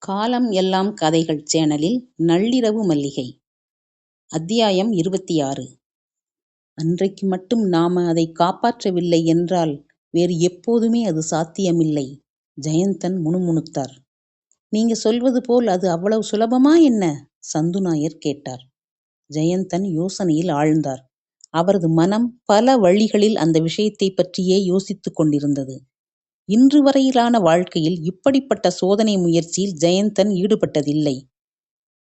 காலம் எல்லாம் கதைகள் சேனலில் நள்ளிரவு மல்லிகை. அத்தியாயம் 26. அன்றைக்கு மட்டும் நாம அதை காப்பாற்றவில்லை என்றால் வேறு எப்போதுமே அது சாத்தியமில்லை. ஜெயந்தன் முணுமுணுத்தார். நீங்க சொல்வது போல் அது அவ்வளவு சுலபமா என்ன? சந்து நாயர் கேட்டார். ஜெயந்தன் யோசனையில் ஆழ்ந்தார். அவரது மனம் பல வழிகளில் அந்த விஷயத்தை பற்றியே யோசித்துக் கொண்டிருந்தது. இன்று வரையிலான வாழ்க்கையில் இப்படிப்பட்ட சோதனை முயற்சியில் ஜெயந்தன் ஈடுபட்டதில்லை.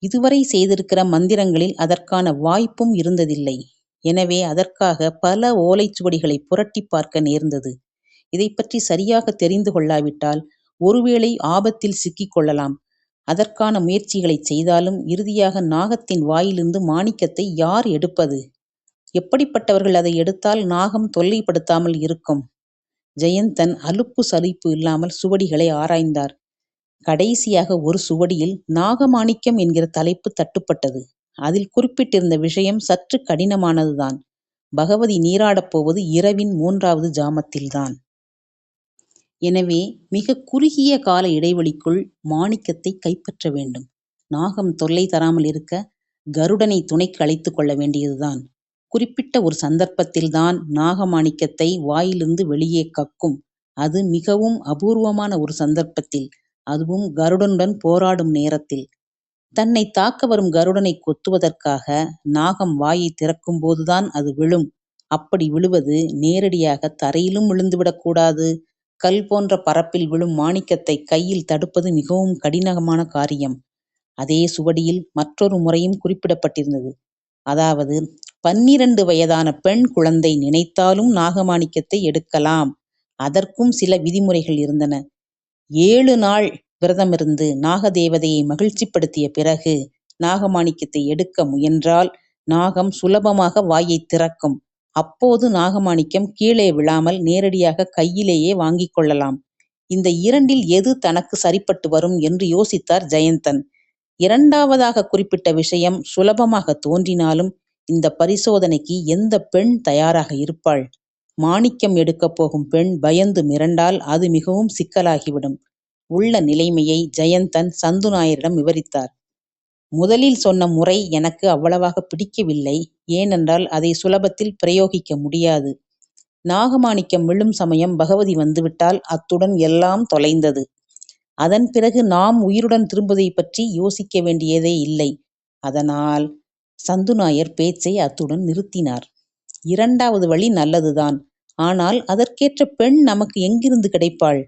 இதுவரை செய்திருக்கிற மந்திரங்களில் அதற்கான வாய்ப்பும் இருந்ததில்லை. எனவே அதற்காக பல ஓலைச்சுவடிகளை புரட்டி பார்க்க நேர்ந்தது. இதை பற்றி சரியாக தெரிந்து கொள்ளாவிட்டால் ஒருவேளை ஆபத்தில் சிக்கிக் கொள்ளலாம். அதற்கான முயற்சிகளை செய்தாலும் இறுதியாக நாகத்தின் வாயிலிருந்து மாணிக்கத்தை யார் எடுப்பது? எப்படிப்பட்டவர்கள் அதை எடுத்தால் நாகம் தொல்லைப்படுத்தாமல் இருக்கும்? ஜெயந்தன் அலுப்பு சலிப்பு இல்லாமல் சுவடிகளை ஆராய்ந்தார். கடைசியாக ஒரு சுவடியில் நாகமாணிக்கம் என்கிற தலைப்பு தட்டுப்பட்டது. அதில் குறிப்பிட்டிருந்த விஷயம் சற்று கடினமானதுதான். பகவதி நீராடப் போவது இரவின் 3வது ஜாமத்தில்தான். எனவே மிக குறுகிய கால இடைவெளிக்குள் மாணிக்கத்தை கைப்பற்ற வேண்டும். நாகம் தொல்லை தராமல் இருக்க கருடனை துணைக்கு அழைத்துக் கொள்ள வேண்டியதுதான். குறிப்பிட்ட ஒரு சந்தர்ப்பத்தில்தான் நாகமாணிக்கத்தை வாயிலிருந்து வெளியே கக்கும். அது மிகவும் அபூர்வமான ஒரு சந்தர்ப்பத்தில், அதுவும் கருடனுடன் போராடும் நேரத்தில். தன்னை தாக்க வரும் கருடனை கொத்துவதற்காக நாகம் வாயை திறக்கும் போதுதான் அது விழும். அப்படி விழுவது நேரடியாக தரையிலும் விழுந்துவிடக்கூடாது. கல் போன்ற பரப்பில் விழும் மாணிக்கத்தை கையில் தடுப்பது மிகவும் கடினமான காரியம். அதே சுவடியில் மற்றொரு முறையும் குறிப்பிடப்பட்டிருந்தது. அதாவது 12 வயதான பெண் குழந்தை நினைத்தாலும் நாகமாணிக்கத்தை எடுக்கலாம். அதற்கும் சில விதிமுறைகள் இருந்தன. 7 நாள் விரதமிருந்து நாகதேவதையை மகிழ்ச்சிப்படுத்திய பிறகு நாகமாணிக்கத்தை எடுக்க முயன்றால் நாகம் சுலபமாக வாயை திறக்கும். அப்போது நாகமாணிக்கம் கீழே விழாமல் நேரடியாக கையிலேயே வாங்கிக் கொள்ளலாம். இந்த இரண்டில் எது தனக்கு சரிப்பட்டு வரும் என்று யோசித்தார் ஜெயந்தன். இரண்டாவதாக குறிப்பிட்ட விஷயம் சுலபமாக தோன்றினாலும் இந்த பரிசோதனைக்கு எந்த பெண் தயாராக இருப்பாள்? மாணிக்கம் எடுக்கப் போகும் பெண் பயந்து மிரண்டால் அது மிகவும் சிக்கலாகிவிடும். உள்ள நிலைமையை ஜெயந்தன் சந்து நாயரிடம் விவரித்தார். முதலில் சொன்ன முறை எனக்கு அவ்வளவாக பிடிக்கவில்லை. ஏனென்றால் அதை சுலபத்தில் பிரயோகிக்க முடியாது. நாகமாணிக்கம் விழும் சமயம் பகவதி வந்துவிட்டால் அத்துடன் எல்லாம் தொலைந்தது. அதன் பிறகு நாம் உயிருடன் திரும்புவதை பற்றி யோசிக்க வேண்டியதே இல்லை. அதனால் சந்து நாயர் பேச்சை அத்துடன் நிறுத்தினார். 2வது வழி நல்லதுதான். ஆனால் அதற்கேற்ற பெண் நமக்கு எங்கிருந்து கிடைப்பாள்?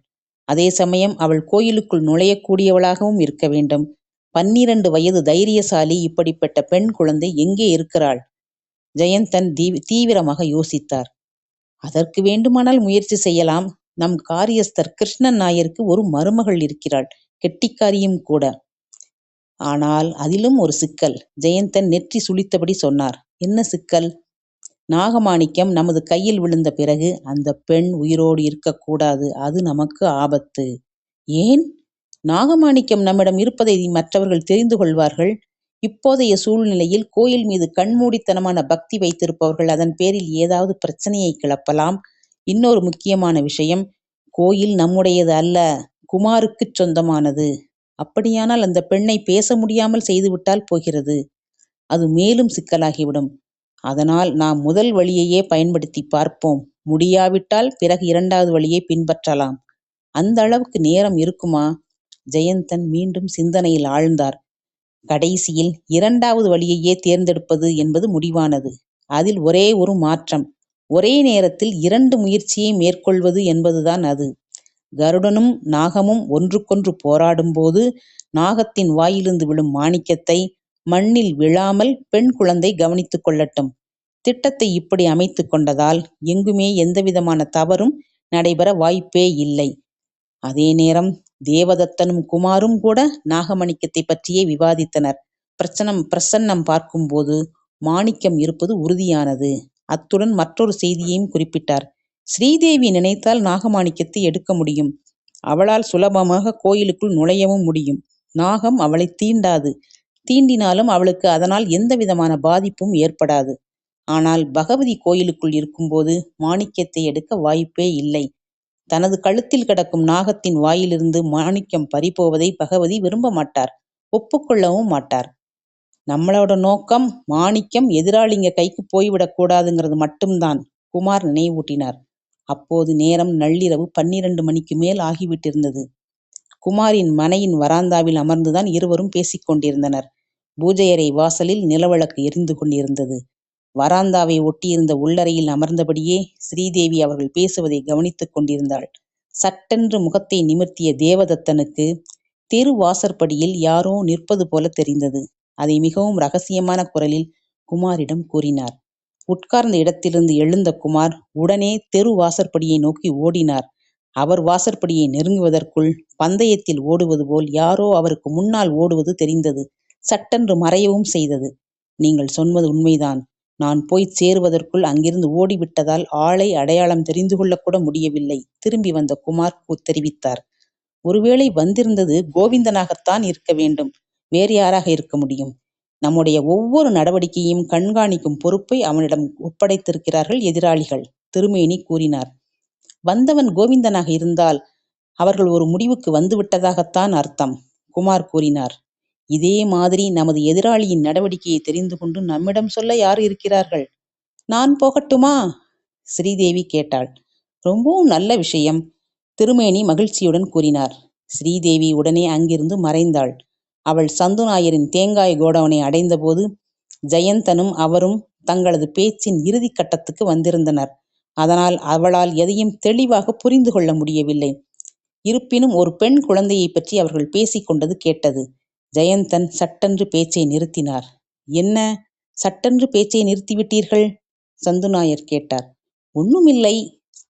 அதே சமயம் அவள் கோயிலுக்குள் நுழையக்கூடியவளாகவும் இருக்க வேண்டும். 12 வயது தைரியசாலி இப்படிப்பட்ட பெண் குழந்தை எங்கே இருக்கிறாள்? ஜெயந்தன் தீவிரமாக யோசித்தார். அதற்கு வேண்டுமானால் முயற்சி செய்யலாம். நம் காரியஸ்தர் கிருஷ்ணன் நாயருக்கு ஒரு மருமகள் இருக்கிறாள், கெட்டிக்காரியும் கூட. ஆனால் அதிலும் ஒரு சிக்கல். ஜெயந்தன் நெற்றி சுளித்தபடி சொன்னார். என்ன சிக்கல்? நாகமாணிக்கம் நமது கையில் விழுந்த பிறகு அந்த பெண் உயிரோடு இருக்கக்கூடாது. அது நமக்கு ஆபத்து. ஏன்? நாகமாணிக்கம் நம்மிடம் இருப்பதை மற்றவர்கள் தெரிந்து கொள்வார்கள். இப்போதைய சூழ்நிலையில் கோயில் மீது கண்மூடித்தனமான பக்தி வைத்திருப்பவர்கள் அதன் பேரில் ஏதாவது பிரச்சனையை கிளப்பலாம். இன்னொரு முக்கியமான விஷயம், கோயில் நம்முடையது அல்ல, குமாருக்குச் சொந்தமானது. அப்படியானால் அந்த பெண்ணை பேச முடியாமல் செய்துவிட்டால் போகிறது. அது மேலும் சிக்கலாகிவிடும். அதனால் நாம் முதல் வழியையே பயன்படுத்தி பார்ப்போம். முடியாவிட்டால் பிறகு 2வது வழியை பின்பற்றலாம். அந்த அளவுக்கு நேரம் இருக்குமா? ஜெயந்தன் மீண்டும் சிந்தனையில் ஆழ்ந்தார். கடைசியில் 2வது வழியையே தேர்ந்தெடுப்பது என்பது முடிவானது. அதில் ஒரே ஒரு மாற்றம். ஒரே நேரத்தில் 2 முயற்சியை மேற்கொள்வது என்பதுதான் அது. கருடனும் நாகமும் ஒன்றுக்கொன்று போராடும்போது நாகத்தின் வாயிலிருந்து விழும் மாணிக்கத்தை மண்ணில் விழாமல் பெண் குழந்தை கவனித்துக் கொள்ளட்டும். திட்டத்தை இப்படி அமைத்து கொண்டதால் எங்குமே எந்தவிதமான தவறும் நடைபெற வாய்ப்பே இல்லை. அதே நேரம் தேவதத்தனும் குமாரும் கூட நாகமாணிக்கத்தை பற்றியே விவாதித்தனர். பிரசன்னம் பார்க்கும்போது மாணிக்கம் இருப்பது உறுதியானது. அத்துடன் மற்றொரு செய்தியையும் குறிப்பிட்டார். ஸ்ரீதேவி நினைத்தால் நாகமாணிக்கத்தை எடுக்க முடியும். அவளால் சுலபமாக கோயிலுக்குள் நுழையவும் முடியும். நாகம் அவளை தீண்டாது. தீண்டினாலும் அவளுக்கு அதனால் எந்த விதமான பாதிப்பும் ஏற்படாது. ஆனால் பகவதி கோயிலுக்குள் இருக்கும்போது மாணிக்கத்தை எடுக்க வாய்ப்பே இல்லை. தனது கழுத்தில் கிடக்கும் நாகத்தின் வாயிலிருந்து மாணிக்கம் பறிபோவதை பகவதி விரும்ப மாட்டார், ஒப்புக்கொள்ளவும் மாட்டார். நம்மளோட நோக்கம் மாணிக்கம் எதிராளிங்க கைக்கு போய்விடக் கூடாதுங்கிறது மட்டும்தான், குமார் நினைவூட்டினார். அப்போது நேரம் நள்ளிரவு 12 மணிக்கு மேல் ஆகிவிட்டிருந்தது. குமாரின் மனையின் வராந்தாவில் அமர்ந்துதான் இருவரும் பேசிக் கொண்டிருந்தனர். பூஜையறை வாசலில் நிலவிளக்கு எரிந்து கொண்டிருந்தது. வராந்தாவை ஒட்டியிருந்த உள்ளறையில் அமர்ந்தபடியே ஸ்ரீதேவி அவர்கள் பேசுவதை கவனித்துக் கொண்டிருந்தாள். சட்டென்று முகத்தை நிமிர்த்திய தேவதத்தனுக்கு தெரு வாசற்படியில் யாரோ நிற்பது போல தெரிந்தது. அதை மிகவும் ரகசியமான குரலில் குமாரிடம் கூறினார். உட்கார்ந்த இடத்திலிருந்து எழுந்த குமார் உடனே தெரு வாசற்படியை நோக்கி ஓடினார். அவர் வாசற்படியை நெருங்குவதற்குள் பந்தயத்தில் ஓடுவது போல் யாரோ அவருக்கு முன்னால் ஓடுவது தெரிந்தது. சட்டென்று மறையவும் செய்தது. நீங்கள் சொன்னது உண்மைதான். நான் போய் சேருவதற்குள் அங்கிருந்து ஓடிவிட்டதால் ஆளை அடையாளம் தெரிந்து கொள்ளக்கூட முடியவில்லை, திரும்பி வந்த குமார் தெரிவித்தார். ஒருவேளை வந்திருந்தது கோவிந்தனாகத்தான் இருக்க வேண்டும், வேறு யாராக இருக்க முடியும்? நம்முடைய ஒவ்வொரு நடவடிக்கையையும் கண்காணிக்கும் பொறுப்பை அவனிடம் ஒப்படைத்திருக்கிறார்கள் எதிராளிகள், திருமேனி கூறினார். வந்தவன் கோவிந்தனாக இருந்தால் அவர்கள் ஒரு முடிவுக்கு வந்துவிட்டதாகத்தான் அர்த்தம், குமார் கூறினார். இதே மாதிரி நமது எதிராளியின் நடவடிக்கையை தெரிந்து கொண்டு நம்மிடம் சொல்ல யார் இருக்கிறார்கள்? நான் போகட்டுமா? ஸ்ரீதேவி கேட்டாள். ரொம்பவும் நல்ல விஷயம், திருமேனி மகிழ்ச்சியுடன் கூறினார். ஸ்ரீதேவி உடனே அங்கிருந்து மறைந்தாள். அவள் சந்துநாயரின் தேங்காய் கோடவுனை அடைந்தபோது ஜெயந்தனும் அவரும் தங்களது பேச்சின் இறுதி கட்டத்துக்கு வந்திருந்தனர். அதனால் அவளால் எதையும் தெளிவாக புரிந்து கொள்ள முடியவில்லை. இருப்பினும் ஒரு பெண் குழந்தையை பற்றி அவர்கள் பேசிக் கொண்டது கேட்டது. ஜெயந்தன் சட்டென்று பேச்சை நிறுத்தினார். என்ன, சட்டென்று பேச்சை நிறுத்திவிட்டீர்கள்? சந்துநாயர் கேட்டார். ஒண்ணுமில்லை,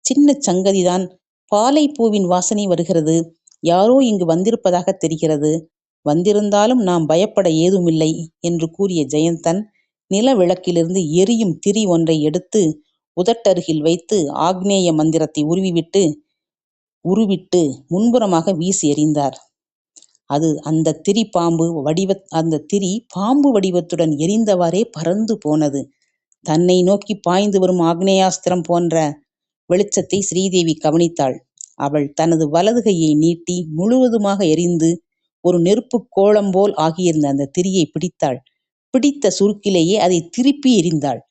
சின்ன சங்கதிதான். பாலை பூவின் வாசனை வருகிறது. யாரோ இங்கு வந்திருப்பதாக தெரிகிறது. வந்திருந்தாலும் நாம் பயப்பட ஏதுமில்லை என்று கூறிய ஜெயந்தன் நில விளக்கிலிருந்து எரியும் திரி ஒன்றை எடுத்து உதட்டருகில் வைத்து ஆக்னேய மந்திரத்தை உருவிட்டு முன்புறமாக வீசி எறிந்தார். அந்த திரி பாம்பு வடிவத்துடன் எரிந்தவாறே பறந்து போனது. தன்னை நோக்கி பாய்ந்து வரும் ஆக்னேயாஸ்திரம் போன்ற வெளிச்சத்தை ஸ்ரீதேவி கவனித்தாள். அவள் தனது வலது கையை நீட்டி முழுவதுமாக எரிந்து ஒரு நெருப்பு கோலம் போல் ஆகியிருந்த அந்த திரியை பிடித்தாள். பிடித்த சுருக்கிலேயே அதை திருப்பி எறிந்தாள்.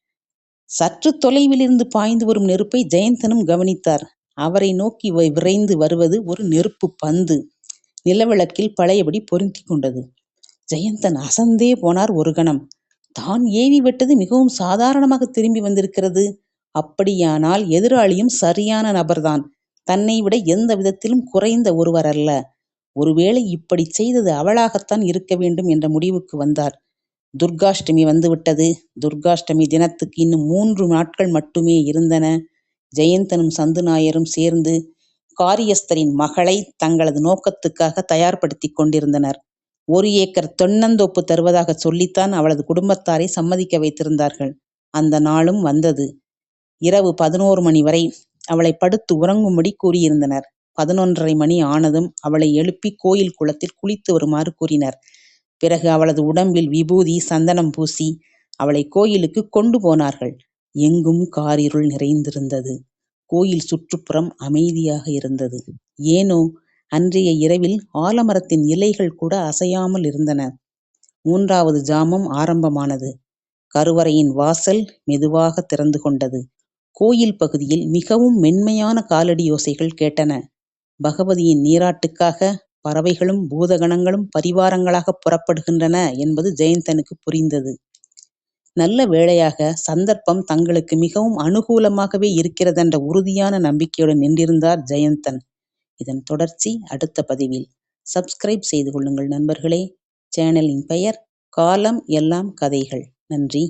சற்று தொலைவில் இருந்து பாய்ந்து வரும் நெருப்பை ஜெயந்தனும் கவனித்தார். அவரை நோக்கி விரைந்து வருவது ஒரு நெருப்பு பந்து. நிலவிளக்கில் பழையபடி பொருந்தி கொண்டது. ஜெயந்தன் அசந்தே போனார் ஒரு கணம். தான் ஏவி விட்டது மிகவும் சாதாரணமாக திரும்பி வந்திருக்கிறது. அப்படியானால் எதிராளியும் சரியான நபர்தான். தன்னை விட எந்த விதத்திலும் குறைந்த ஒருவர் அல்ல. ஒருவேளை இப்படி செய்தது அவளாகத்தான் இருக்க வேண்டும் என்ற முடிவுக்கு வந்தார். துர்காஷ்டமி வந்துவிட்டது. துர்காஷ்டமி தினத்துக்கு இன்னும் 3 நாட்கள் மட்டுமே இருந்தன. ஜெயந்தனும் சந்துநாயரும் சேர்ந்து காரியஸ்தரின் மகளை தங்களது நோக்கத்துக்காக தயார்படுத்தி கொண்டிருந்தனர். 1 ஏக்கர் தென்னந்தோப்பு தருவதாக சொல்லித்தான் அவளது குடும்பத்தாரை சம்மதிக்க வைத்திருந்தார்கள். அந்த நாளும் வந்தது. இரவு 11 மணி வரை அவளை படுத்து உறங்கும்படி கூறியிருந்தனர். 11:30 மணி ஆனதும் அவளை எழுப்பி கோயில் குளத்தில் குளித்து வருமாறு கூறினர். பிறகு அவளது உடம்பில் விபூதி சந்தனம் பூசி அவளை கோயிலுக்கு கொண்டு போனார்கள். எங்கும் காரிருள் நிறைந்திருந்தது. கோயில் சுற்றுப்புறம் அமைதியாக இருந்தது. ஏனோ அன்றைய இரவில் ஆலமரத்தின் இலைகள் கூட அசையாமல் இருந்தன. 3வது ஜாமம் ஆரம்பமானது. கருவறையின் வாசல் மெதுவாக திறந்து கொண்டது. கோயில் பகுதியில் மிகவும் மென்மையான காலடி யோசைகள் கேட்டன. பகவதியின் நீராட்டுக்காக பறவைகளும் பூதகணங்களும் பரிவாரங்களாக புறப்படுகின்றன என்பது ஜெயந்தனுக்கு புரிந்தது. நல்ல வேளையாக சந்தர்ப்பம் தங்களுக்கு மிகவும் அனுகூலமாகவே இருக்கிறதென்ற உறுதியான நம்பிக்கையுடன் நின்றிருந்தார் ஜெயந்தன். இதன் தொடர்ச்சி அடுத்த பதிவில். சப்ஸ்கிரைப் செய்து கொள்ளுங்கள் நண்பர்களே. சேனலின் பெயர் காலம் எல்லாம் கதைகள். நன்றி.